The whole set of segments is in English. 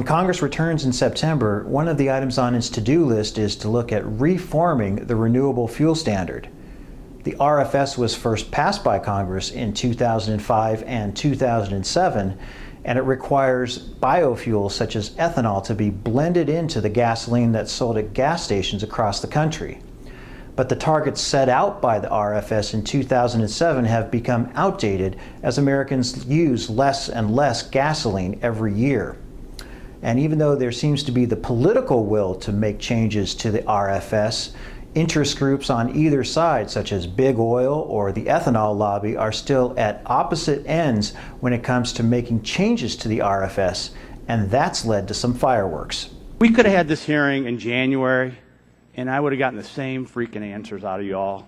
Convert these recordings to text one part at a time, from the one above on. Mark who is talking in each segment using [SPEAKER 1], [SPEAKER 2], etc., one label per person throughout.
[SPEAKER 1] When Congress returns in September, one of the items on its to-do list is to look at reforming the Renewable Fuel Standard. The RFS was first passed by Congress in 2005 and 2007, and it requires biofuels such as ethanol to be blended into the gasoline that's sold at gas stations across the country. But the targets set out by the RFS in 2007 have become outdated as Americans use less and less gasoline every year. And even though there seems to be the political will to make changes to the RFS, interest groups on either side, such as big oil or the ethanol lobby, are still at opposite ends when it comes to making changes to the RFS, and that's led to some fireworks.
[SPEAKER 2] We could have had this hearing in January, and I would have gotten the same freaking answers out of y'all.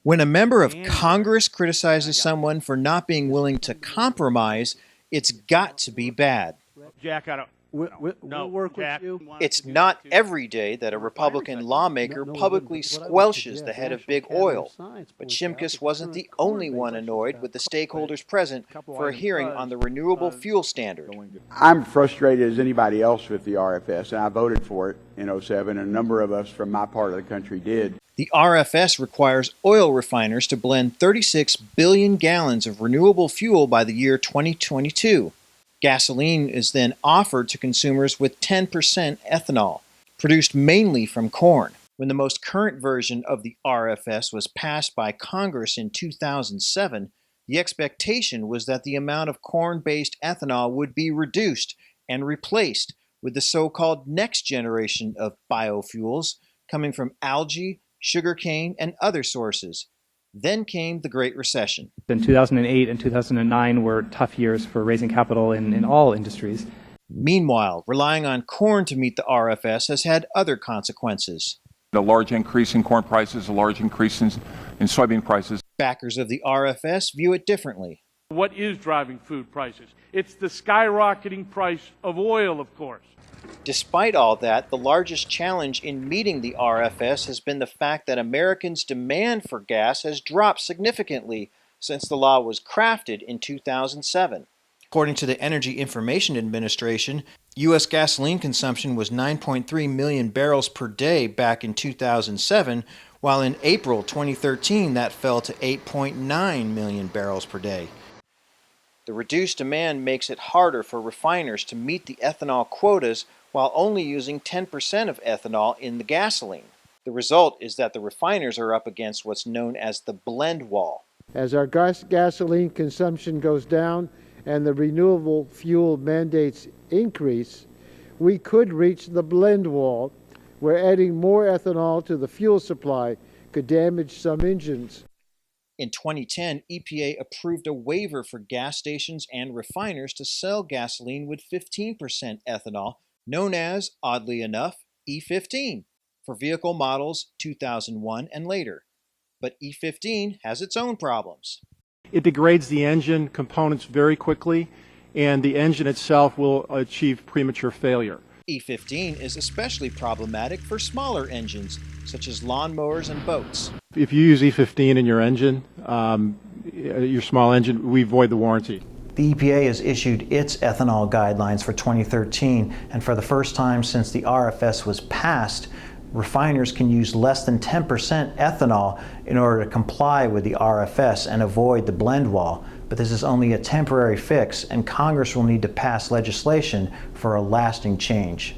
[SPEAKER 3] When a member of Congress criticizes someone for not being willing to compromise, it's got to be bad.
[SPEAKER 2] Jack, I don't.
[SPEAKER 4] We'll work with you.
[SPEAKER 3] It's not every day that a Republican lawmaker publicly squelches the head of big oil. But Shimkus wasn't the only one annoyed with the stakeholders present for a hearing on the Renewable Fuel Standard.
[SPEAKER 5] I'm frustrated as anybody else with the RFS, and I voted for it in '07, and a number of us from my part of the country did.
[SPEAKER 3] The RFS requires oil refiners to blend 36 billion gallons of renewable fuel by the year 2022. Gasoline is then offered to consumers with 10% ethanol, produced mainly from corn. When the most current version of the RFS was passed by Congress in 2007, the expectation was that the amount of corn-based ethanol would be reduced and replaced with the so-called next generation of biofuels coming from algae, sugarcane, and other sources. Then came the Great Recession.
[SPEAKER 6] In 2008 and 2009 were tough years for raising capital in all industries.
[SPEAKER 3] Meanwhile, relying on corn to meet the RFS has had other consequences.
[SPEAKER 7] A large increase in corn prices, a large increase in soybean prices.
[SPEAKER 3] Backers of the RFS view it differently.
[SPEAKER 4] What is driving food prices? It's the skyrocketing price of oil, of course.
[SPEAKER 3] Despite all that, the largest challenge in meeting the RFS has been the fact that Americans' demand for gas has dropped significantly since the law was crafted in 2007. According to the Energy Information Administration, U.S. gasoline consumption was 9.3 million barrels per day back in 2007, while in April 2013 that fell to 8.9 million barrels per day. The reduced demand makes it harder for refiners to meet the ethanol quotas while only using 10% of ethanol in the gasoline. The result is that the refiners are up against what's known as the blend wall.
[SPEAKER 8] As our gasoline consumption goes down and the renewable fuel mandates increase, we could reach the blend wall, where adding more ethanol to the fuel supply could damage some engines.
[SPEAKER 3] In 2010, EPA approved a waiver for gas stations and refiners to sell gasoline with 15% ethanol, known as, oddly enough, E15, for vehicle models 2001 and later. But E15 has its own problems.
[SPEAKER 9] It degrades the engine components very quickly, and the engine itself will achieve premature failure.
[SPEAKER 3] E15 is especially problematic for smaller engines, such as lawnmowers and boats.
[SPEAKER 9] If you use E15 in your engine, your small engine, we void the warranty.
[SPEAKER 1] The EPA has issued its ethanol guidelines for 2013, and for the first time since the RFS was passed, refiners can use less than 10% ethanol in order to comply with the RFS and avoid the blend wall. But this is only a temporary fix, and Congress will need to pass legislation for a lasting change.